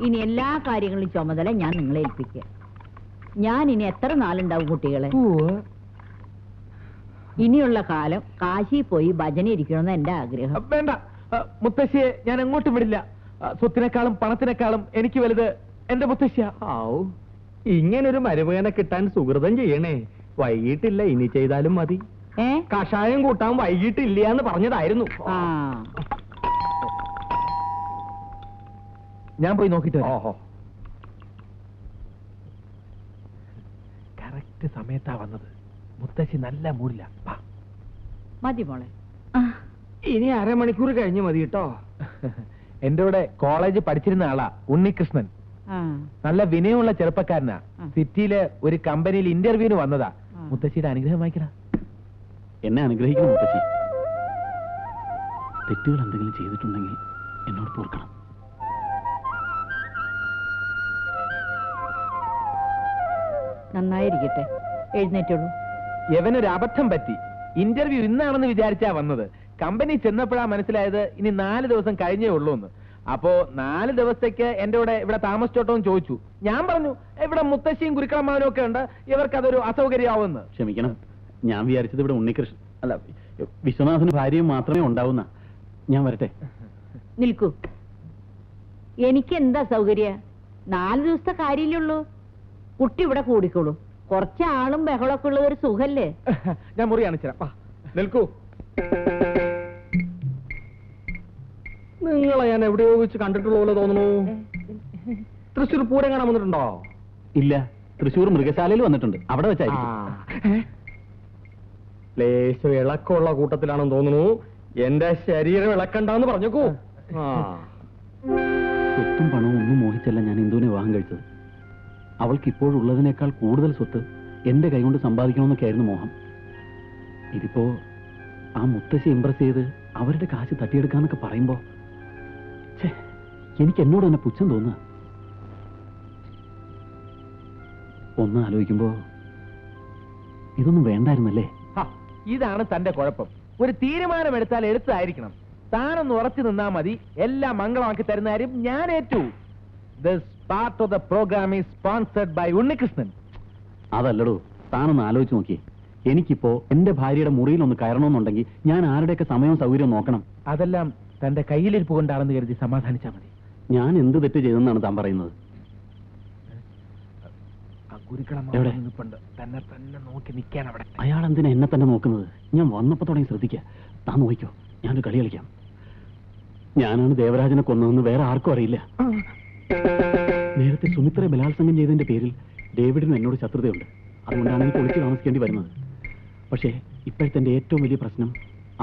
ഇനി എല്ലാ കാര്യങ്ങളും ചുമതല ഞാൻ നിങ്ങളെ ഏൽപ്പിക്കുക. ഞാൻ ഇനി എത്ര നാളുണ്ടാവും കുട്ടികളെ? ഇനിയുള്ള കാലം കാശി പോയി ഭജന ഇരിക്കണമെന്ന് എന്റെ ആഗ്രഹം. വേണ്ട മുത്തശ്ശിയെ ഞാൻ എങ്ങോട്ടും വിടില്ല. സ്വത്തിനേക്കാളും പണത്തിനേക്കാളും എനിക്ക് വലുത് എന്റെ മുത്തശ്ശിയാ. ഇങ്ങനൊരു മരുമകനെ കിട്ടാൻ സുഹൃതം ചെയ്യണേ. വൈകിട്ടില്ല, ഇനി ചെയ്താലും മതി. കഷായം കൂട്ടാൻ വൈകിട്ടില്ല എന്ന് പറഞ്ഞതായിരുന്നു. ഞാൻ പോയി നോക്കിട്ട് കറക്റ്റ് സമയത്താ വന്നത്. മുത്തശ്ശി നല്ല മൂടില്ല. മതി മോളെ, ഇനി അരമണിക്കൂർ കഴിഞ്ഞ് മതി കേട്ടോ. എന്റെ കൂടെ കോളേജ് പഠിച്ചിരുന്ന ആളാ ഉണ്ണികൃഷ്ണൻ. നല്ല വിനയമുള്ള ചെറുപ്പക്കാരനാ. സിറ്റിയിലെ ഒരു കമ്പനിയിൽ ഇന്റർവ്യൂവിന് വന്നതാ. മുത്തശ്ശിയുടെ അനുഗ്രഹം വായിക്കണ. എന്നെ അനുഗ്രഹിക്കണം മുത്തശ്ശി. തെറ്റുകൾ എന്തെങ്കിലും ചെയ്തിട്ടുണ്ടെങ്കിൽ എന്നോട് പൊറുക്കണം. നന്നായിരിക്കട്ടെ, എഴുന്നേറ്റുള്ളൂ. യവനൊരു അബദ്ധം പറ്റി. ഇന്റർവ്യൂ ഇന്നാണെന്ന് വിചാരിച്ചാ വന്നത്. കമ്പനി ചെന്നപ്പോഴാ മനസ്സിലായത് ഇനി 4 ദിവസം കഴിഞ്ഞേ ഉള്ളൂ എന്ന്. അപ്പോ 4 ദിവസത്തേക്ക് എന്റെ കൂടെ ഇവിടെ താമസിച്ചോട്ടോന്ന് ചോദിച്ചു. ഞാൻ പറഞ്ഞു ഇവിടെ മുത്തശ്ശിയും ഗുരുക്കളമ്മാവനും ഒക്കെ ഉണ്ട്, ഇവർക്ക് അതൊരു അസൗകര്യമാവുമെന്ന്. ക്ഷമിക്കണം, ഞാൻ വിചാരിച്ചത് ഇവിടെ ഉണ്ണികൃഷ്ണൻ അല്ല വിശ്വനാഥന് ഭാര്യയും മാത്രമേ ഉണ്ടാവുന്ന. ഞാൻ വരട്ടെ. നിൽക്കൂ. എനിക്ക് എന്താ സൗകര്യ? 4 ദിവസത്തെ കാര്യമല്ലേ ഉള്ളൂ. കുട്ടി ഇവിടെ കൂടിക്കോളൂ. കുറച്ച് ആളും ബഹളമൊക്കെ ഉള്ള ഒരു സുഖല്ലേ? ഞാൻ മുറി കാണിച്ചുതരാം. നിൽക്കൂ. നിങ്ങളെ ഞാൻ എവിടെയോ വെച്ച് കണ്ടിട്ടുള്ള പോലെ തോന്നുന്നു. തൃശ്ശൂർ പൂരം കാണാൻ വന്നിട്ടുണ്ടോ? ഇല്ല, തൃശ്ശൂർ മൃഗശാലയിൽ വന്നിട്ടുണ്ട്. അവിടെ വെച്ചായിരിക്കും. ലേശം ഇളക്കമുള്ള കൂട്ടത്തിലാണെന്ന് തോന്നുന്നു. എന്റെ ശരീരം ഇളക്കണ്ടെന്ന് പറഞ്ഞേക്കൂ. സ്വത്തും പണവും ഒന്നും മോഹിച്ചല്ല ഞാൻ ഇന്ദുവിനെ വിവാഹം കഴിച്ചത്. അവൾക്ക് ഇപ്പോഴുള്ളതിനേക്കാൾ കൂടുതൽ സ്വത്ത് എന്റെ കൈകൊണ്ട് സമ്പാദിക്കണമെന്നൊക്കെയായിരുന്നു മോഹം. ഇതിപ്പോ ആ മുത്തശ്ശി ഇംപ്രസ് ചെയ്ത് അവരുടെ കാശ് തട്ടിയെടുക്കാന്നൊക്കെ പറയുമ്പോ എനിക്ക് എന്നോട് തന്നെ പുച്ഛം തോന്നുക. ഒന്ന് ആലോചിക്കുമ്പോ ഇതൊന്നും വേണ്ടായിരുന്നല്ലേ? ഇതാണ് തന്റെ കുഴപ്പം. ഒരു തീരുമാനമെടുത്താൽ എടുത്തായിരിക്കണം. താനൊന്ന് ഉറച്ചു നിന്നാ മതി. എല്ലാം മംഗളമാക്കി തരുന്ന കാര്യം ഞാൻ ഏറ്റു. This part of the program is sponsored by Unnikrishnan. അതല്ലടോ, താനൊന്ന് ആലോചിച്ച് നോക്കിയേ. എനിക്കിപ്പോ എന്റെ ഭാര്യയുടെ മുറിയിൽ ഒന്ന് കയറണമെന്നുണ്ടെങ്കിൽ ഞാൻ ആരുടെയൊക്കെ സമയവും സൗകര്യവും നോക്കണം. അതെല്ലാം തന്റെ കയ്യിലിരിപ്പ് കൊണ്ടാണെന്ന് കരുതി സമാധാനിച്ചാൽ മതി. ഞാൻ എന്ത് തെറ്റ് ചെയ്തെന്നാണ് താൻ പറയുന്നത്? തന്നെ തന്നെ നോക്കി നിൽക്കാൻ അവിടെ. അയാൾ എന്തിനാ എന്നെ തന്നെ നോക്കുന്നത്? ഞാൻ വന്നപ്പോ തുടങ്ങി ശ്രദ്ധിക്കുക. താൻ നോക്കിക്കോ, ഞാനൊരു കളി കളിക്കാം. ഞാനാണ് ദേവരാജനെ കൊന്നതെന്ന് വേറെ ആർക്കും അറിയില്ല. നേരത്തെ സുമിത്രയെ ബലാത്സംഗം ചെയ്തതിന്റെ പേരിൽ ഡേവിഡിന് എന്നോട് ശത്രുതയുണ്ട്. അതുകൊണ്ടാണ് എനിക്ക് ഒളിച്ചു താമസിക്കേണ്ടി വരുന്നത്. പക്ഷേ ഇപ്പോഴത്തെ എന്റെ ഏറ്റവും വലിയ പ്രശ്നം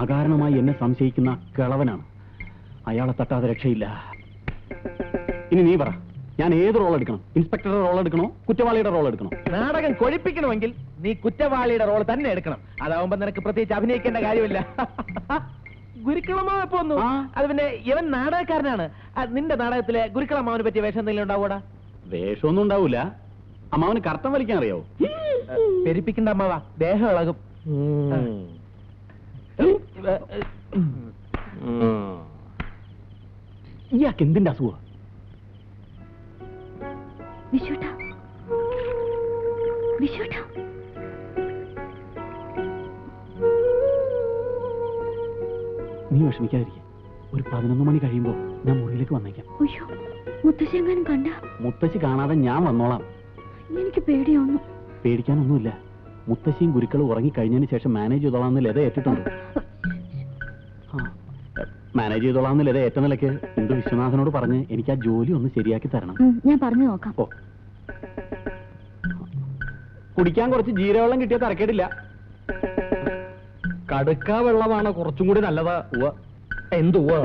അകാരണമായി എന്നെ സംശയിക്കുന്ന കിളവനാണ്. അയാളെ തട്ടാതെ രക്ഷയില്ല. ഇനി നീ പറ, ഞാൻ ഏത് റോൾ എടുക്കണം? ഇൻസ്പെക്ടറുടെ റോൾ എടുക്കണോ, കുറ്റവാളിയുടെ റോൾ എടുക്കണോ? നാടകം കൊഴിപ്പിക്കണമെങ്കിൽ നീ കുറ്റവാളിയുടെ റോൾ തന്നെ എടുക്കണം. അതാവുമ്പോ നിനക്ക് പ്രത്യേകിച്ച് അഭിനയിക്കേണ്ട കാര്യമില്ല. ഗുരുക്കളമ്മാവ് പോന്നു. അത് പിന്നെ ഇവൻ നാടകക്കാരനാണ്. നിന്റെ നാടകത്തിലെ ഗുരുക്കളമ്മാവിനെ പറ്റിയ വേഷം എന്തെങ്കിലും ഉണ്ടാവൂടാ? വേഷമൊന്നും ഉണ്ടാവൂല. അമ്മാവന് കർത്തം വലിക്കാൻ അറിയാവോ? പെരിപ്പിക്കണ്ട അമ്മാവാ, ദേഹം ഇളകും. ഇയാൾക്ക് എന്തിന്റെ അസുഖം? നീ വിഷമിക്കാതിരിക്കെ. ഒരു 11 മണി കഴിയുമ്പോ ഞാൻ മുറിയിലേക്ക് വന്നേക്കാം. മുത്തശ്ശി കാണാതെ ഞാൻ വന്നോളാം. എനിക്ക് പേടിയാവുന്നു. പേടിക്കാനൊന്നുമില്ല. മുത്തശ്ശിയും ഗുരുക്കളും ഉറങ്ങിക്കഴിഞ്ഞതിന് ശേഷം മാനേജ് ചെയ്തോളാന്ന് ലത ഏറ്റിട്ടുണ്ട്. മാനേജ് ചെയ്തോളാന്ന് ലത ഏറ്റ നിലയ്ക്ക് ഇന്ദു വിശ്വനാഥനോട് പറഞ്ഞ് എനിക്ക് ആ ജോലി ഒന്ന് ശരിയാക്കി തരണം. ഞാൻ പറഞ്ഞു നോക്കാം. ഓ, കുടിക്കാൻ കുറച്ച് ജീരവെള്ളം കിട്ടിയ തരക്കേടില്ല. കടുക്ക വെള്ളമാണ് കുറച്ചും കൂടി നല്ലത്. എന്തുവാ?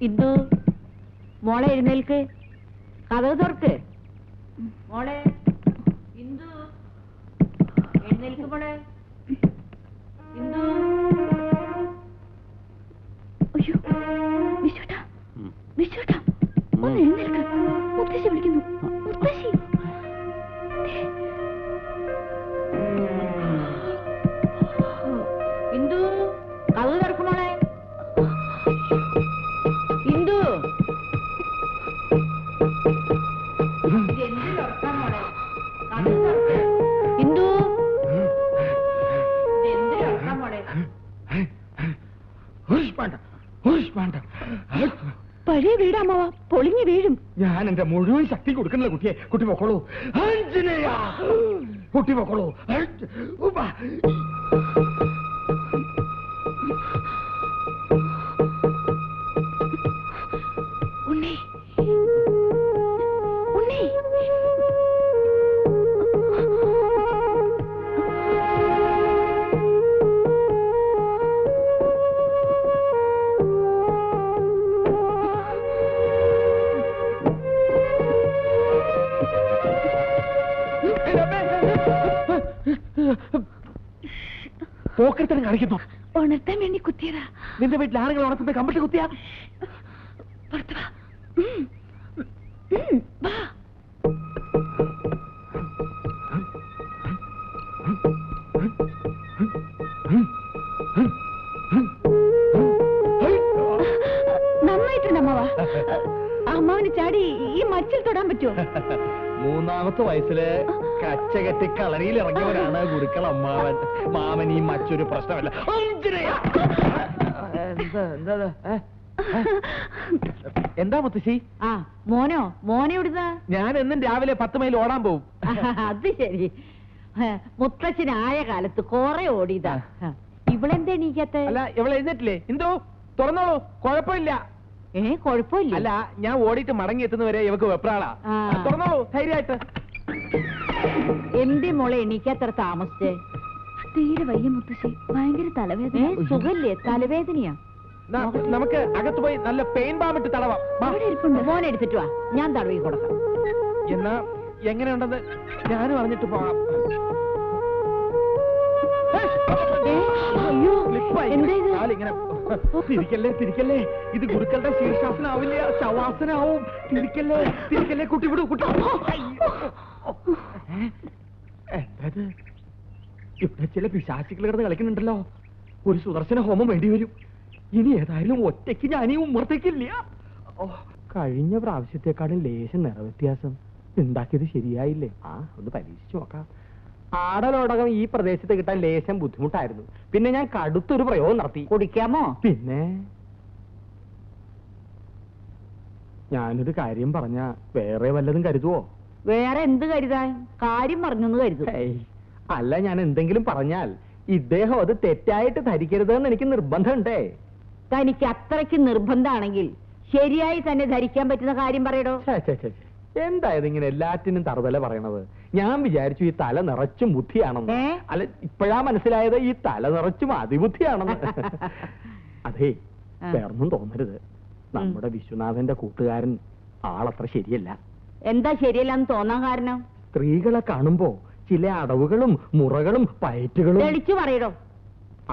ഇന്ദു, മോളെ എഴുന്നേൽക്ക്, കഥവ് തുറക്ക്. മോളെ ഇന്ദു, എഴുന്നേൽക്ക് മോളെ. ഇന്ദു. അയ്യോ, വിശ്വട്ടാ, വിശ്വട്ടാ, ഒന്ന് എഴുന്നേൽക്ക്. മുത്തശ്ശി വിളിക്കുന്നു. മുത്തശ്ശി. ഇന്ദു, കഥവ് തുറക്ക് മോളെ. ഇന്ദു, എന്തിൽ ഉറക്കാം മോളെ? കഥവ് തുറക്ക്. ഇന്ദു, എന്തിൽ ഉറക്കാം മോളെ? പഴയ വീടാമ്മ, പൊളിഞ്ഞു വീഴും. ഞാൻ എന്റെ മുഴുവൻ ശക്തി കൊടുക്കണില്ല കുട്ടിയെ. കുട്ടി പൊക്കോളൂ. ആഞ്ജനേയ, കുട്ടി പൊക്കോളൂ. ഉണ്ണി, ഉണ്ണി. പോക്കരത്തന്നെ കാണിക്കുന്നു. ഉണർത്താൻ വേണ്ടി കുത്തിയതാ. നിന്റെ വീട്ടിൽ ആളുകൾ ഉണർത്തുമ്പോ കമ്പിട്ട് കുത്തിയാ? പുറത്ത് വാ. വാ. നന്നായിട്ടുണ്ട് അമ്മാവ. അമ്മാവന് ചാടി ഈ മച്ചിൽ തൊടാൻ പറ്റുമോ? മൂന്നാമത്തെ വയസ്സില് കച്ചകെട്ടി കളരിയിൽ ഇറങ്ങിയവരാണ് ഗുരുക്കൾ അമ്മാവൻ. മാമൻ ഈ മറ്റൊരു പ്രശ്നമല്ല. എന്താ മുത്തശ്ശി? ആ മോനെ എവിടുന്ന? ഞാൻ എന്നും രാവിലെ 10 മൈൽ ഓടാൻ പോവും. അത് ശരി. മുത്തച്ഛനായ കാലത്ത് കൊറേ ഓടിയതാ. ഇവളെന്താ എണീക്കത്തെ? അല്ല, ഇവളെ എഴുന്നേറ്റില്ലേ? എന്തോ തുറന്നോളൂ, കുഴപ്പമില്ല. കൊഴപ്പില്ല. അല്ല, ഞാൻ ഓടിയിട്ട് മടങ്ങി എത്തുന്നവരെ ഇവക്ക് വെപ്രാളാ. തുറന്നോളൂ ധൈര്യമായിട്ട്. എന്റെ മോളെ എണീക്കാത്ര താമസിച്ചേ? തീരെ വയ്യ മുത്തശ്ശി, ഭയങ്കര തലവേദന. സുഖല്ലേ? തലവേദനയാ? നമുക്ക് അകത്ത് പോയി നല്ല പെയിൻ ബാമിട്ട് തടവാം. മോനെ എടുത്തിട്ട് വാ, ഞാൻ തടവി കൊടുക്കാം. എന്നാ എങ്ങനെയുണ്ടെന്ന് ഞാനും അറിഞ്ഞിട്ട് പോകാം. അയ്യോ, എന്താ ഇത്? കാലിങ്ങനെ തിരിക്കല്ലേ. ഇത് ഗുരുക്കളുടെ ശീർഷാസനാവില്ല, ശവാസനാവും. തിരിക്കല്ലേ. കുട്ടി വിടൂ. കുട്ടി എന്തത്? ഇവിടെ ചില പിശാചികൾ കിടന്ന് കളിക്കുന്നുണ്ടല്ലോ. ഒരു സുദർശന ഹോമം വേണ്ടി വരും. ഇനി ഏതായാലും ഒറ്റയ്ക്ക് ഞാൻ ഈ ഉമ്മർത്തേക്കില്ല. കഴിഞ്ഞ പ്രാവശ്യത്തെക്കാളും ലേശം നിറവ്യത്യാസം. ഉണ്ടാക്കിയത് ശരിയായില്ലേ? ഒന്ന് പരീക്ഷിച്ചു നോക്കാം. ആടലോടകം ഈ പ്രദേശത്ത് കിട്ടാൻ ലേശം ബുദ്ധിമുട്ടായിരുന്നു. പിന്നെ ഞാൻ കടുത്തൊരു പ്രയോഗം നടത്തി. കുടിക്കാമോ? പിന്നെ ഞാനൊരു കാര്യം പറഞ്ഞ വേറെ വല്ലതും കരുതുവോ? വേറെ എന്ത് കരുതാൻ? കാര്യം പറഞ്ഞൊന്ന് കരുതും. അല്ല, ഞാൻ എന്തെങ്കിലും പറഞ്ഞാൽ ഇദ്ദേഹം അത് തെറ്റായിട്ട് ധരിക്കരുതെന്ന് എനിക്ക് നിർബന്ധമുണ്ടേ. തനിക്ക് അത്രയ്ക്ക് നിർബന്ധമാണെങ്കിൽ ശരിയായി തന്നെ ധരിക്കാൻ പറ്റുന്ന കാര്യം പറയടോ. എന്തായത് ഇങ്ങനെ എല്ലാറ്റിനും തറുതല പറയണത്? ഞാൻ വിചാരിച്ചു ഈ തല നിറച്ചും ബുദ്ധിയാണെന്ന്. അല്ല, ഇപ്പോഴാ മനസ്സിലായത് ഈ തല നിറച്ചും അതിബുദ്ധിയാണെന്ന്. അതെ, വേറൊന്നും തോന്നരുത്. നമ്മുടെ വിശ്വനാഥന്റെ കൂട്ടുകാരൻ ആളത്ര ശരിയല്ല. എന്താ ശരിയല്ലെന്ന് തോന്നാൻ കാരണം? സ്ത്രീകളെ കാണുമ്പോ ചില അടവുകളും മുറകളും പയറ്റുകളും. തെളിച്ചു പറയടോ.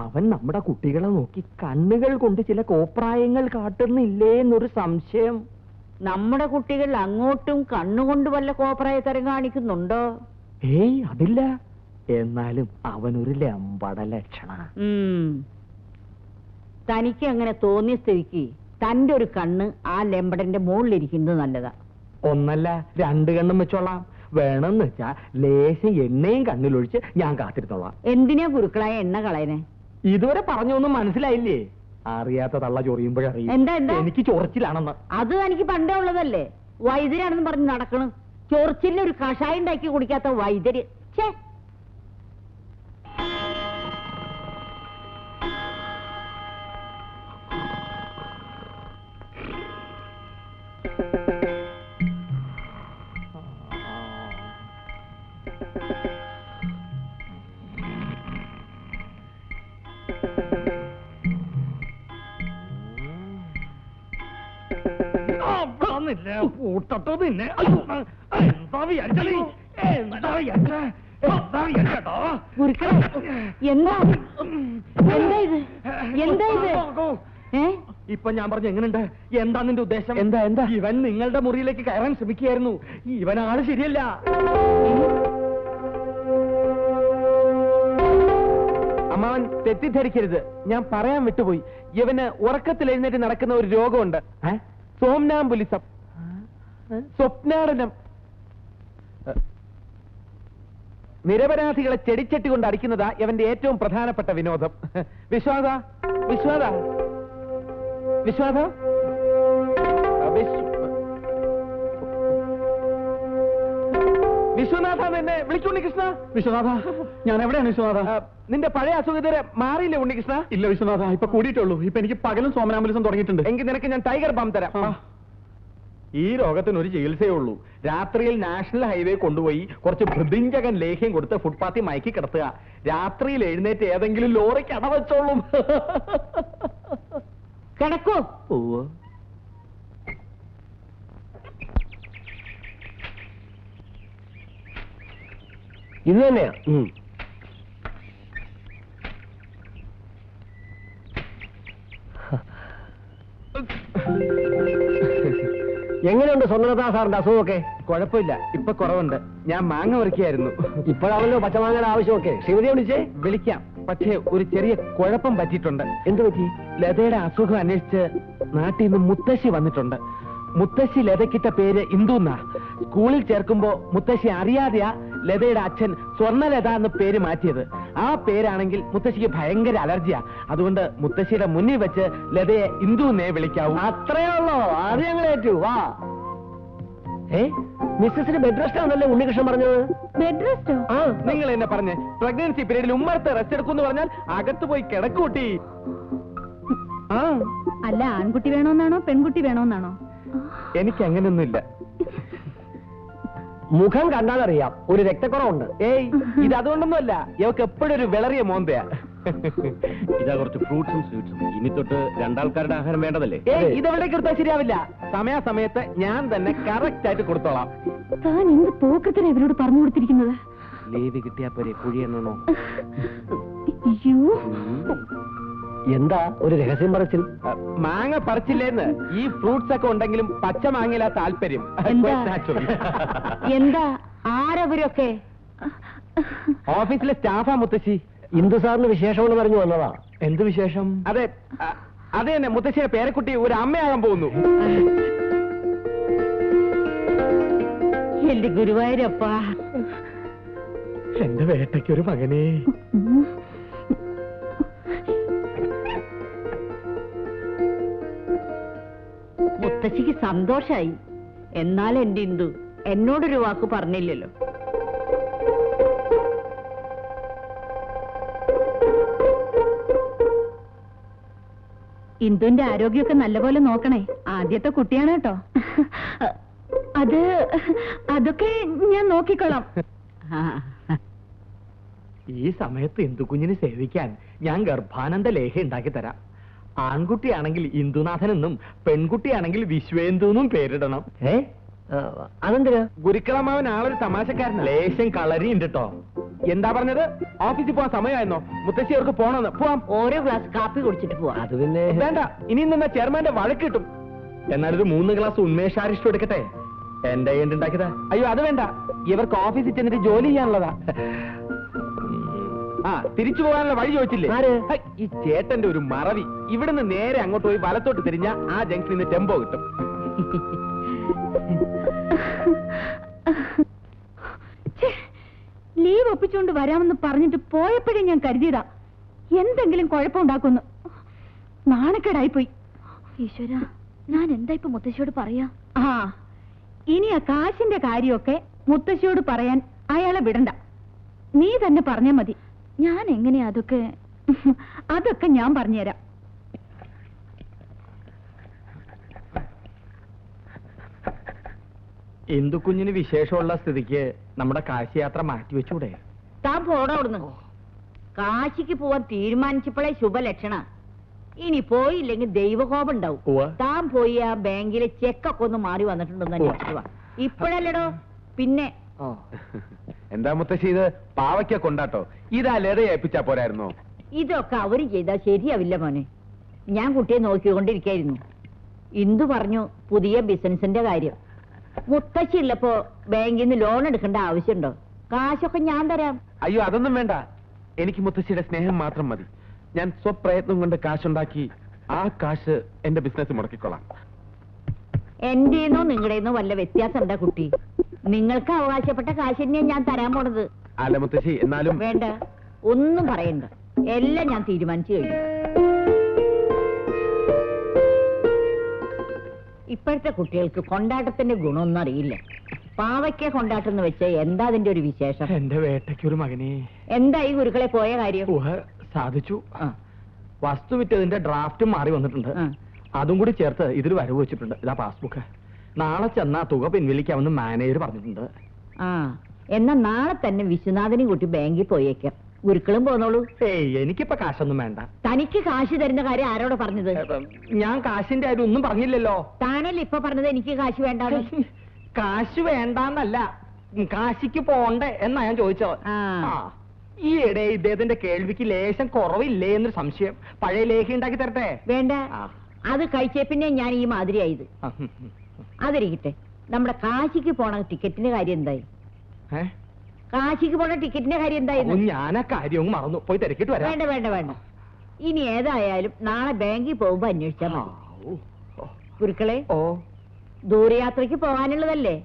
അവൻ നമ്മുടെ കുട്ടികളെ നോക്കി കണ്ണുകൾ കൊണ്ട് ചില കോപ്രായങ്ങൾ കാട്ടുന്നില്ലേ എന്നൊരു സംശയം. നമ്മുടെ കുട്ടികൾ അങ്ങോട്ടും കണ്ണുകൊണ്ട് വല്ല കോപ്രായത്തരം കാണിക്കുന്നുണ്ടോ? ഏയ്, അതില്ല. എന്നാലും അവനൊരു ലമ്പട ലക്ഷണ. തനിക്ക് അങ്ങനെ തോന്നിയ സ്ഥിതിക്ക് തന്റെ ഒരു കണ്ണ് ആ ലെമ്പടന്റെ മുകളിലിരിക്കുന്നത് നല്ലതാ. ഒന്നല്ല, 2 കണ്ണും വെച്ചോളാം. വേണമെന്ന് വെച്ചാ ലേശം എണ്ണയും കണ്ണിലൊഴിച്ച് ഞാൻ കാത്തിരുന്നോളാം. എന്തിനാ ഗുരുക്കളായ എണ്ണ കളയനെ? ഇതുവരെ പറഞ്ഞൊന്നും മനസ്സിലായില്ലേ? അറിയാത്ത തള്ള ചൊറിയുമ്പോഴറിയും. എന്താ? എനിക്ക് ചൊറിച്ചിലാണെന്ന്. അത് എനിക്ക് പണ്ടേ ഉള്ളതല്ലേ. വൈദ്യരാണെന്ന് പറഞ്ഞ് നടക്കണം. ചൊറിച്ചിലിന് ഒരു കഷായം ഉണ്ടാക്കി കുടിക്കാത്ത വൈദ്യര്. ഛേ, ഗുരുക്കളെ, എന്താ എന്താ ഇത്? എന്താ ഇത്? ഇപ്പൊ ഞാൻ പറഞ്ഞു എങ്ങനെയുണ്ട്? എന്താ നിന്റെ ഉദ്ദേശം? എന്താ? ഇവൻ നിങ്ങളുടെ മുറിയിലേക്ക് കയറാൻ ശ്രമിക്കുകയായിരുന്നു. ഇവനാള് ശരിയല്ല. അമ്മാവൻ തെറ്റിദ്ധരിക്കരുത്, ഞാൻ പറയാൻ വിട്ടുപോയി. ഇവന് ഉറക്കത്തിൽ എഴുന്നേറ്റ് നടക്കുന്ന ഒരു രോഗമുണ്ട്. സോംനാംബുലിസം, സ്വപ്നാടനം. നിരപരാധികളെ ചെടിച്ചട്ടി കൊണ്ട് അടിക്കുന്നതാ ഇവന്റെ ഏറ്റവും പ്രധാനപ്പെട്ട വിനോദം. വിശ്വാസ വിശ്വാസ വിശ്വാസ വിശ്വനാഥ, എന്നെ വിളിച്ചു ഉണ്ണികൃഷ്ണ. വിശ്വനാഥ, ഞാൻ എവിടെയാണ് വിശ്വനാഥ? നിന്റെ പഴയ അസുഖത്തിന് മാറിയില്ലേ ഉണ്ണികൃഷ്ണ? ഇല്ല വിശ്വനാഥ, ഇപ്പൊ കൂടിയിട്ടുള്ളൂ. ഇപ്പൊ എനിക്ക് പകലും സോമനാമ്പുലിസം തുടങ്ങിയിട്ടുണ്ട്. എങ്കിൽ നിനക്ക് ഞാൻ ടൈഗർ ബാം തരാം. ഈ രോഗത്തിന് ഒരു ചികിത്സയേ ഉള്ളൂ. രാത്രിയിൽ നാഷണൽ ഹൈവേ കൊണ്ടുപോയി കുറച്ച് ഭൃതിഞ്ചകൻ ലേഹ്യം കൊടുത്ത് ഫുട്പാത്തിൽ മയക്കി കിടത്തുക. രാത്രിയിൽ എഴുന്നേറ്റ് ഏതെങ്കിലും ലോറിക്ക് അടവച്ചോളും. കിടക്കൂ. ഇത് തന്നെയാ. എങ്ങനെയുണ്ട് സ്വർണ്ണലതാ സാറിന്റെ അസുഖമൊക്കെ? കുഴപ്പമില്ല, ഇപ്പൊ കുറവുണ്ട്. ഞാൻ മാങ്ങ പറിക്കുകയായിരുന്നു. ഇപ്പോഴാണല്ലോ പച്ചമാങ്ങയുടെ ആവശ്യമൊക്കെ. ശ്രീമതിയെ വിളിച്ചേ? വിളിക്കാം, പക്ഷേ ഒരു ചെറിയ കുഴപ്പം പറ്റിയിട്ടുണ്ട്. എന്ത് പറ്റി? ലതയുടെ അസുഖം അന്വേഷിച്ച് നാട്ടിൽ നിന്ന് മുത്തശ്ശി വന്നിട്ടുണ്ട്. മുത്തശ്ശി ലതയ്ക്കിട്ട പേര് ഇന്ദുന്നാ. സ്കൂളിൽ ചേർക്കുമ്പോ മുത്തശ്ശി അറിയാതെയാ ലതയുടെ അച്ഛൻ സ്വർണ്ണലത എന്ന് പേര് മാറ്റിയത്. ആ പേരാണെങ്കിൽ മുത്തശ്ശിക്ക് ഭയങ്കര അലർജിയാ. അതുകൊണ്ട് മുത്തശ്ശിയുടെ മുന്നിൽ വെച്ച് ലതയെ ഇന്ദുന്നേ വിളിക്കാവൂ. അത്രേ ഉള്ളോ? അത് ഞങ്ങൾ ഏറ്റു. വാ. മിസ്സസിന് ബെഡ് റെസ്റ്റ് ആണല്ലേ ഉണ്ണികൃഷ്ണൻ പറഞ്ഞത്? Bed resto? ആ, നിങ്ങൾ എന്നെ പറഞ്ഞേ പ്രഗ്നൻസി പീരീഡിൽ ഉമ്മറത്ത് റെസ്റ്റ് എടുക്കുമെന്ന് പറഞ്ഞാൽ അകത്ത് പോയി കിടക്കൂട്ടി. ആ, അല്ല, ആൺകുട്ടി വേണോന്നാണോ പെൺകുട്ടി വേണോന്നാണോ? എനിക്ക് അങ്ങനെയൊന്നുമില്ല. മുഖം കണ്ടാലറിയാം ഒരു രക്തക്കുറവുണ്ട്. ഏയ്, ഇത് അതുകൊണ്ടൊന്നുമല്ല. ഇവക്ക് എപ്പോഴും ഒരു വിളറിയ മോന്തയാ. ഇതാ കുറച്ച് ഫ്രൂട്ട്സും സ്വീറ്റ്സും. ഇനി തൊട്ട് 2 ആൾക്കാരുടെ ആഹാരം വേണ്ടതല്ലേ? ഏയ്, ഇതെവിടേക്ക് എടുത്താൽ ശരിയാവില്ല. സമയാസമയത്ത് ഞാൻ തന്നെ കറക്റ്റ് ആയിട്ട് കൊടുത്തോളാം. താൻ എന്ത് പോക്കത്തിനാ ഇവരോട് പറഞ്ഞു കൊടുത്തിരിക്കുന്നത്? ലീവ് കിട്ടിയാ പോരെ, കുഴിയെണ്ണോ? അയ്യോ, എന്താ ഒരു രഹസ്യം പറച്ചിൽ? മാങ്ങ പറിച്ചില്ലേന്ന്. ഈ ഫ്രൂട്ട്സ് ഒക്കെ ഉണ്ടെങ്കിലും പച്ച മാങ്ങയിലാ താല്പര്യം. എന്താ? Naturally. എന്താ? ആരവരൊക്കെ? ഓഫീസിലെ സ്റ്റാഫാ മുത്തശ്ശി. ഇന്ദു സാറിന് വിശേഷമെന്ന് പറഞ്ഞു വന്നതാ. എന്ത് വിശേഷം? അതെ, അത് തന്നെ. മുത്തശ്ശിയുടെ പേരക്കുട്ടി ഒരു അമ്മയാകാൻ പോകുന്നു. എന്റെ ഗുരുവായൂരപ്പ, എന്റെ വേട്ടയ്ക്കൊരു മകനെ. മുത്തശ്ശിക്ക് സന്തോഷായി. എന്നാൽ എന്റെ ഇന്ദു എന്നോടൊരു വാക്ക് പറഞ്ഞില്ലല്ലോ. ഇന്ദുവിന്റെ ആരോഗ്യമൊക്കെ നല്ലപോലെ നോക്കണേ. ആദ്യത്തെ കുട്ടിയാണ് കേട്ടോ. അതൊക്കെ ഞാൻ നോക്കിക്കൊള്ളാം. ഈ സമയത്ത് ഇന്ദുക്കുഞ്ഞിനെ സേവിക്കാൻ ഞാൻ ഗർഭാനന്ദ ലേഹ ഉണ്ടാക്കി തരാം. ആൺകുട്ടിയാണെങ്കിൽ ഇന്ദുനാഥനെന്നും പെൺകുട്ടിയാണെങ്കിൽ വിശ്വേന്ദുന്നും പേരിടണം. അതെന്തിനാ? ഗുരുക്കളമാവൻ ആളൊരു തമാശക്കാരനാ. ലേശം കളറിയുണ്ട് കേട്ടോ. എന്താ പറഞ്ഞത്? ഓഫീസിൽ പോവാൻ സമയമായിരുന്നോ? മുത്തശ്ശി അവർക്ക് പോണെന്ന്. പോവാം. ഓരോ ഗ്ലാസ് കാപ്പി കുടിച്ചിട്ട് പോവാം. അത് പിന്നെ വേണ്ട, ഇനി നിന്ന ചെയർമാന്റെ വഴക്ക് കിട്ടും. എന്നാലൊരു 3 ഗ്ലാസ് ഉന്മേഷാരിഷ്ടം എടുക്കട്ടെ. എന്റെ കയ്യിൽ ഉണ്ടാക്കിയതാ. അയ്യോ അത് വേണ്ട, ഇവർക്ക് ഓഫീസിൽ ചെന്നിട്ട് ജോലി ചെയ്യാനുള്ളതാ. ആ തിരിച്ചു പോകാനുള്ള വഴി ചോദിച്ചില്ലേ? ഹൈ, ഈ ചേട്ടന്റെ ഒരു മറവി. ഇവിടുന്ന് നേരെ അങ്ങോട്ട് പോയി വലത്തോട്ട് തിരിഞ്ഞ ആ ജംഗ്ഷനിൽ നിന്ന് ടെമ്പോ കിട്ടും. ലീവ് ഒപ്പിച്ചുകൊണ്ട് വരാമെന്ന് പറഞ്ഞിട്ട് പോയപ്പോഴേ ഞാൻ കരുതിയതാ എന്തെങ്കിലും കുഴപ്പമുണ്ടാക്കുന്നു. നാണക്കേടായിപ്പോയി. ഈശ്വര, ഞാൻ എന്താ ഇപ്പൊ മുത്തശ്ശിയോട് പറയാ? ആ ഇനി ആ കാശിന്റെ കാര്യമൊക്കെ മുത്തശ്ശിയോട് പറയാൻ അയാളെ വിടണ്ട. നീ തന്നെ പറഞ്ഞാ മതി. ഞാൻ എങ്ങനെയാ അതൊക്കെ? അതൊക്കെ ഞാൻ പറഞ്ഞുതരാം. ഇന്ദുക്കുഞ്ഞിന് വിശേഷമുള്ള സ്ഥിതിക്ക് നമ്മുടെ കാശി യാത്ര മാറ്റിവെച്ചൂടെ? താൻ പോടാ അവിടുന്ന്. കാശിക്ക് പോവാൻ തീരുമാനിച്ചപ്പോഴേ ശുഭലക്ഷണ. ഇനി പോയില്ലെങ്കിൽ ദൈവകോപം ഉണ്ടാവും. താൻ പോയി ആ ബാങ്കിലെ ചെക്കൊക്കെ ഒന്ന് മാറി വന്നിട്ടുണ്ടെന്ന് അന്വേഷിക്കുക. ഇപ്പോഴല്ലടോ, പിന്നെ. എന്താ മുത്തശ്ശി ഇത്? പാവയ്ക്ക കൊണ്ടാട്ടോ. ഇതാ ലതയെ ഏൽപ്പിച്ചാ പോരായിരുന്നോ? ഇതൊക്കെ അവര് ചെയ്താൽ ശരിയാവില്ല മോനെ. ഞാൻ കുട്ടിയെ നോക്കിക്കൊണ്ടിരിക്കായിരുന്നു. ഇന്ദു പറഞ്ഞു പുതിയ ബിസിനസിന്റെ കാര്യം. മുത്തശ്ശി ഉള്ളപ്പോ ബാങ്കിൽ നിന്ന് ലോൺ എടുക്കേണ്ട ആവശ്യമുണ്ടോ? കാശൊക്കെ ഞാൻ തരാം. അയ്യോ അതൊന്നും വേണ്ട, എനിക്ക് മുത്തശ്ശിയുടെ സ്നേഹം മാത്രം മതി. ഞാൻ സ്വപ്രയത്നം കൊണ്ട് കാശുണ്ടാക്കി ആ കാശ് എന്റെ ബിസിനസ് മുടക്കിക്കൊള്ളാം. എന്റെന്നോ നിങ്ങളുടെന്നോ വല്ല വ്യത്യാസം ഉണ്ടാ കുട്ടി? നിങ്ങൾക്ക് അവകാശപ്പെട്ട കാശ് തന്നെയാ ഞാൻ തരാൻ പോണത്. അല്ല മുത്തശ്ശി, എന്നാലും വേണ്ട, ഒന്നും പറയണ്ട. എല്ലാം ഞാൻ തീരുമാനിച്ചു കഴിഞ്ഞു. ഇപ്പോഴത്തെ കുട്ടികൾക്ക് കൊണ്ടാട്ടത്തിന്റെ ഗുണമൊന്നും അറിയില്ല. പാവയ്ക്ക കൊണ്ടാട്ടം എന്ന് വെച്ചാൽ എന്താ അതിന്റെ ഒരു വിശേഷം? എന്റെ വേട്ടയ്ക്കൊരു മകനെ. എന്തായി ഗുരുക്കളെ പോയ കാര്യം? സാധിച്ചു. വസ്തു വിറ്റതിന്റെ ഡ്രാഫ്റ്റും മാറി വന്നിട്ടുണ്ട്. അതും കൂടി ചേർത്ത് ഇതിൽ വരവ് വെച്ചിട്ടുണ്ട്. ഇതാ പാസ്ബുക്ക്. നാളെ ചെന്നാ തുക പിൻവലിക്കാമെന്ന് മാനേജർ പറഞ്ഞിട്ടുണ്ട്. ആ എന്നാ നാളെ തന്നെ വിശ്വനാഥനെയും കൂട്ടി ബാങ്കിൽ പോയേക്കാം. ഗുരുക്കളും പോന്നോളൂ. എനിക്കിപ്പോ കാശൊന്നും വേണ്ട. തനിക്ക് കാശ് തരുന്ന കാര്യം ആരോടെ പറഞ്ഞത്? ഞാൻ കാശിന്റെ കാര്യം ഒന്നും പറഞ്ഞില്ലല്ലോ. താനല്ലേ ഇപ്പൊ പറഞ്ഞത് എനിക്ക് കാശ് വേണ്ടാണ്? കാശ് വേണ്ടാന്നല്ല, കാശിക്ക് പോണ്ടേ എന്നാ ഞാൻ ചോദിച്ചത്. ഈയിടെ ഇദ്ദേഹത്തിന്റെ കേൾവിക്ക് ലേശം കുറവില്ലേ എന്നൊരു സംശയം. പഴയ ലേഖ ഉണ്ടാക്കി തരട്ടെ? വേണ്ട, അത് കഴിച്ചേ പിന്നെ ഞാൻ ഈ മാതിരിയായത്. അതിരിക്കട്ടെ, നമ്മുടെ കാശിക്ക് പോണ ടിക്കറ്റിന്റെ കാര്യം എന്തായി? കാശിക്ക് പോണ ടിക്കറ്റിന്റെ കാര്യം എന്തായിരുന്നു? ഞാൻ ആ കാര്യവും മറന്നു. പോയി തിരക്കിട്ട് വരാം. വേണ്ട വേണ്ട വേണ്ട, ഇനി ഏതായാലും നാളെ ബാങ്കിൽ പോകുമ്പോ അന്വേഷിച്ചാൽ മതി. ഗുരുക്കളെ, ദൂരയാത്രയ്ക്ക് പോകാനുള്ളതല്ലേ?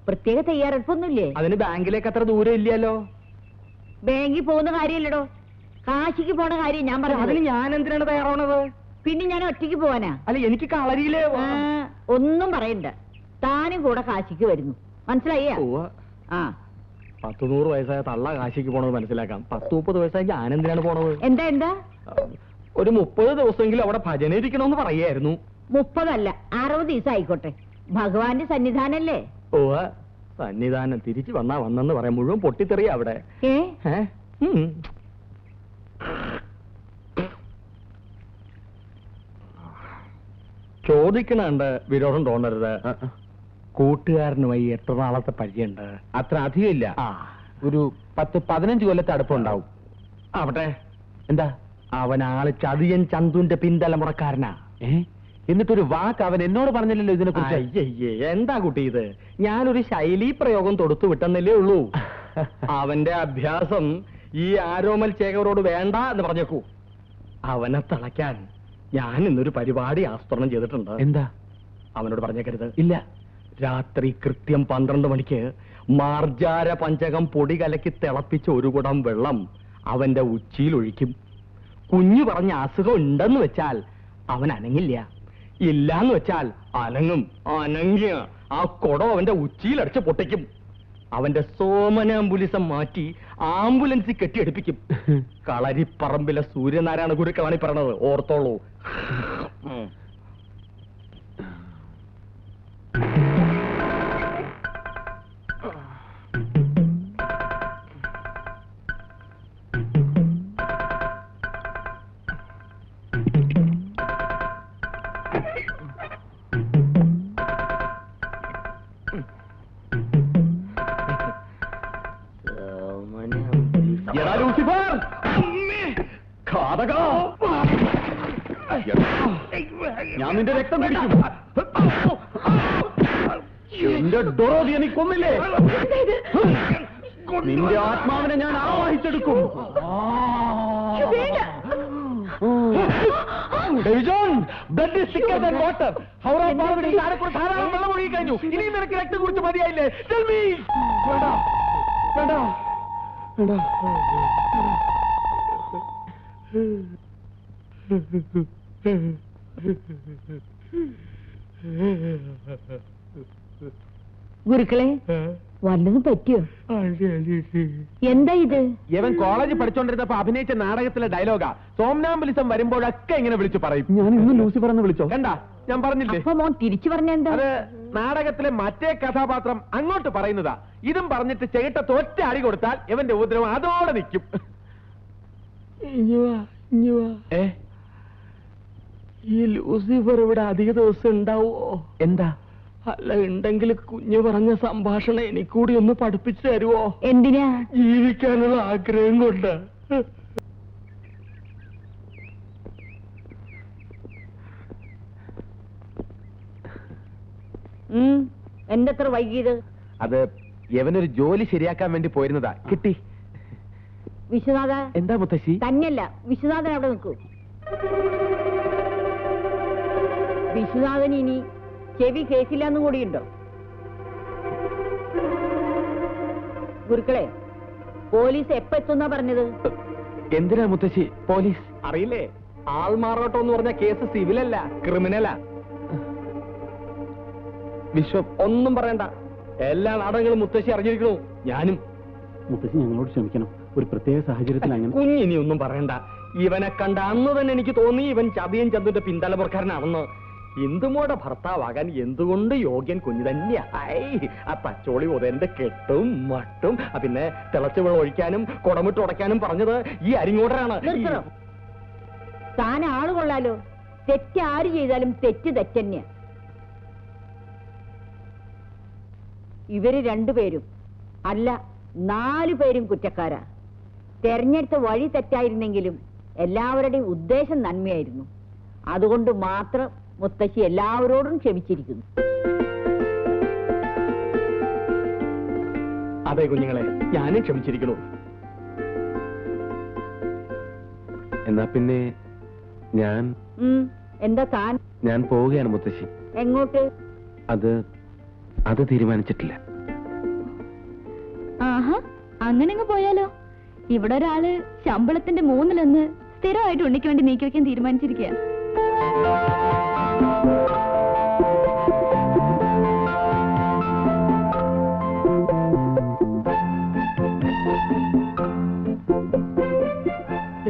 പ്രത്യേക തയ്യാറെടുപ്പൊന്നുമില്ലേ? അതിന് ബാങ്കിലേക്ക് അത്ര ദൂരം ഇല്ലല്ലോ. ബാങ്കിൽ പോകുന്ന കാര്യമില്ലടോ, കാശിക്ക് പോണ കാര്യം ഞാൻ പറഞ്ഞു. അതിന് ഞാൻ എന്തിനാണ് തയ്യാറാവണത്? പിന്നെ ഞാൻ ഒറ്റയ്ക്ക് പോവാനാ? അല്ല, എനിക്ക് കളരിയില് ഒന്നും പറയണ്ട. താനും കൂടെ കാശിക്ക് വരുന്നു, മനസ്സിലായ? ആ 10-100 വയസ്സായ തള്ള കാശിക്ക് പോണത് മനസ്സിലാക്കാം. 10-30 വയസ്സായ ഞാൻ എന്തിനാണ് പോണത്? എന്താ എന്താ? ഒരു 30 ദിവസമെങ്കിലും അവിടെ ഭജന ഇരിക്കണമെന്ന് പറയായിരുന്നു. 30 അല്ല, 60 ദിവസം ആയിക്കോട്ടെ. ഭഗവാന്റെ സന്നിധാനല്ലേ? സന്നിധാനം തിരിച്ചു വന്നെന്ന് പറയാം. മുഴുവൻ പൊട്ടിത്തെറിയ അവിടെ. ചോദിക്കണുണ്ട്, വിരോധം തോന്നരുത്. കൂട്ടുകാരനുമായി എത്ര നാളത്തെ പരിചയമുണ്ട്? അത്ര അധികം ഇല്ല. ഒരു 10-15 കൊല്ലത്തെ അടുപ്പുണ്ടാവും. ആവട്ടെ. എന്താ? അവനാള് ചതിയൻ ചന്തുന്റെ പിന്തലമുറക്കാരനാ. എന്നിട്ടൊരു വാക്ക് അവൻ എന്നോട് പറഞ്ഞില്ലല്ലോ ഇതിനെ കുറിച്ച്. അയ്യേ, എന്താ കുട്ടി ഇത്? ഞാനൊരു ശൈലീ പ്രയോഗം തൊടുത്തു വിട്ടെന്നല്ലേ ഉള്ളൂ. അവന്റെ അഭ്യാസം ഈ ആരോമൽ ചേകവരോട് വേണ്ട എന്ന് പറഞ്ഞേക്കൂ. അവനെ തളയ്ക്കാൻ ഞാൻ ഇന്നൊരു പരിപാടി ആസൂത്രണം ചെയ്തിട്ടുണ്ട്. എന്താ? അവനോട് പറഞ്ഞേക്കരുത്. ഇല്ല. രാത്രി കൃത്യം 12 മണിക്ക് മാർജാര പഞ്ചകം പൊടി കലക്കി തിളപ്പിച്ച ഒരു കുടം വെള്ളം അവന്റെ ഉച്ചിയിൽ ഒഴിക്കും. കുഞ്ഞു പറഞ്ഞ അസുഖം ഉണ്ടെന്ന് വെച്ചാൽ അവൻ അനങ്ങില്ല. ഇല്ലാന്ന് വെച്ചാൽ അനങ്ങും. അനങ്ങിയ ആ കുടം അവന്റെ ഉച്ചിയിലടച്ച് പൊട്ടിക്കും. അവന്റെ സോമനാംബുലിസം മാറ്റി ആംബുലൻസിൽ കെട്ടിയെടുപ്പിക്കും. കളരിപ്പറമ്പിലെ സൂര്യനാരായണ ഗുരുക്കളാണ് ഈ പറയണത്, ഓർത്തോളൂ. ഞാൻ നിന്റെ രക്തം കുടിക്കും. എന്റെ ഡൊറോതി എനിക്ക് കൊന്നില്ലേ? നിന്റെ ആത്മാവിനെ ഞാൻ ആവാഹിച്ചെടുക്കും. ധാരാളം വെള്ളം ഒഴുകി കഴിഞ്ഞു. ഇനിയും നിനക്ക് രക്തം കുറിച്ച് മതിയായില്ലേ? ഗുരുക്കളെ, വല്ലതും പറ്റിയോ? എന്താ ഇത്? ഇവൻ കോളേജിൽ പഠിച്ചോണ്ടിരുന്നപ്പോ അഭിനയിച്ച നാടകത്തിലെ ഡയലോഗാ. സോംനാംബുലിസം വരുമ്പോഴൊക്കെ ഇങ്ങനെ വിളിച്ചു പറയും. ഞാൻ ഇന്ന് ലൂസിഫർ എന്ന് വിളിച്ചോ? കണ്ടാ, ഞാൻ പറഞ്ഞില്ലേ? അപ്പൊ മോൻ തിരിച്ചു പറഞ്ഞെന്താ? അത് നാടകത്തിലെ മറ്റേ കഥാപാത്രം അങ്ങോട്ട് പറയുന്നതാ. ഇതും പറഞ്ഞിട്ട് ചേട്ട ഒറ്റ അടി കൊടുത്താൽ ഇവന്റെ ഉപദ്രവം അതോടെ നിൽക്കും. ഈ ലൂസിഫർ ഇവിടെ അധിക ദിവസം ഉണ്ടാവോ? എന്താ? അല്ല, ഉണ്ടെങ്കിൽ കുഞ്ഞു പറഞ്ഞ സംഭാഷണം എനിക്കൂടി ഒന്ന് പഠിപ്പിച്ചു തരുവോ? എന്തിനാ? ജീവിക്കാനുള്ള ആഗ്രഹം കൊണ്ട്. എന്തെത്ര വൈകിയത്? അത് യവനൊരു ജോലി ശരിയാക്കാൻ വേണ്ടി പോയിരുന്നതാ. കിട്ടി. വിശ്വനാഥ. എന്താ മുത്തശ്ശി? തന്നെയല്ല, വിശ്വനാഥൻ അവിടെ നിൽക്കൂ. വിശ്വനാഥൻ ഇനി ചെവി കേൾക്കില്ലെന്നും കൂടിയുണ്ടോ? ഗുരുക്കളെ, പോലീസ് എപ്പോ എത്തുന്നാ പറഞ്ഞത്? എന്തിനാ മുത്തശ്ശി പോലീസ്? അറിയില്ലേ, ആൾമാറാട്ടം എന്ന് പറഞ്ഞ കേസ് സിവിലല്ല, ക്രിമിനലാ. വിശ്വം ഒന്നും പറയണ്ട, എല്ലാ നാടകങ്ങളും മുത്തശ്ശി അറിഞ്ഞിരിക്കണു. ഞാനും. മുത്തശ്ശി ഞങ്ങളോട് ക്ഷമിക്കണം. ഒരു പ്രത്യേക സാഹചര്യത്തിൽ അങ്ങനെ. കുഞ്ഞിനി ഒന്നും പറയണ്ട. ഇവനെ കണ്ട അന്ന് തന്നെ എനിക്ക് തോന്നി ഇവൻ ചതിയൻ ചന്തുന്റെ പിന്തലപുറക്കാരനാണെന്ന്. ഇന്ദുമോടെ ഭർത്താവാകാൻ എന്തുകൊണ്ട് യോഗ്യൻ കുഞ്ഞു തന്നെയാ. ആ തച്ചോളി ഉദയന്റെ കെട്ടും മട്ടും, പിന്നെ തിളച്ച വെള്ളം ഒഴിക്കാനും കുടമിട്ട് ഉടയ്ക്കാനും പറഞ്ഞത് ഈ അരിങ്ങോടരാണ്. താൻ ആള് കൊള്ളാലോ. തെറ്റ് ആര് ചെയ്താലും തെറ്റ് തെറ്റന്നെയാ. ഇവര് രണ്ടുപേരും അല്ല, 4 പേരും കുറ്റക്കാരാ. തെരഞ്ഞെടുത്ത വഴി തെറ്റായിരുന്നെങ്കിലും എല്ലാവരുടെയും ഉദ്ദേശം നന്മയായിരുന്നു. അതുകൊണ്ട് മാത്രം മുത്തശ്ശി എല്ലാവരോടും ക്ഷമിച്ചിരിക്കുന്നു. അതെ കുഞ്ഞുങ്ങളെ, ഞാനും ക്ഷമിച്ചിരിക്കണു. എന്നാ പിന്നെ എന്താ താൻ? ഞാൻ പോവുകയാണ് മുത്തശ്ശി. എങ്ങോട്ട്? അത് തീരുമാനിച്ചിട്ടില്ല. ആഹാ, അങ്ങനെ പോയാലോ? ഇവിടെ ഒരാള് ശമ്പളത്തിന്റെ 1/3 സ്ഥിരമായിട്ട് ഉണ്ണിക്ക് വേണ്ടി നീക്കി വെക്കാൻ തീരുമാനിച്ചിരിക്കുക.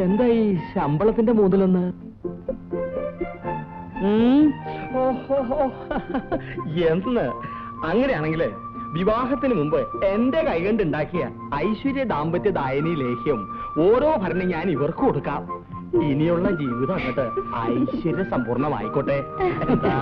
എന്താ ഈ ശമ്പളത്തിന്റെ 1/3? എന്ന് അങ്ങനെയാണെങ്കില് വിവാഹത്തിന് മുമ്പ് എന്റെ കൈകൊണ്ടുണ്ടാക്കിയ ഐശ്വര്യ ദാമ്പത്യ ദായനി ലേഹ്യം ഓരോ ഭരണം ഞാൻ ഇവർക്ക് കൊടുക്കാം. ഇനിയുള്ള ജീവിതം അങ്ങോട്ട് ഐശ്വര്യ സമ്പൂർണമായിക്കോട്ടെ. എന്താ?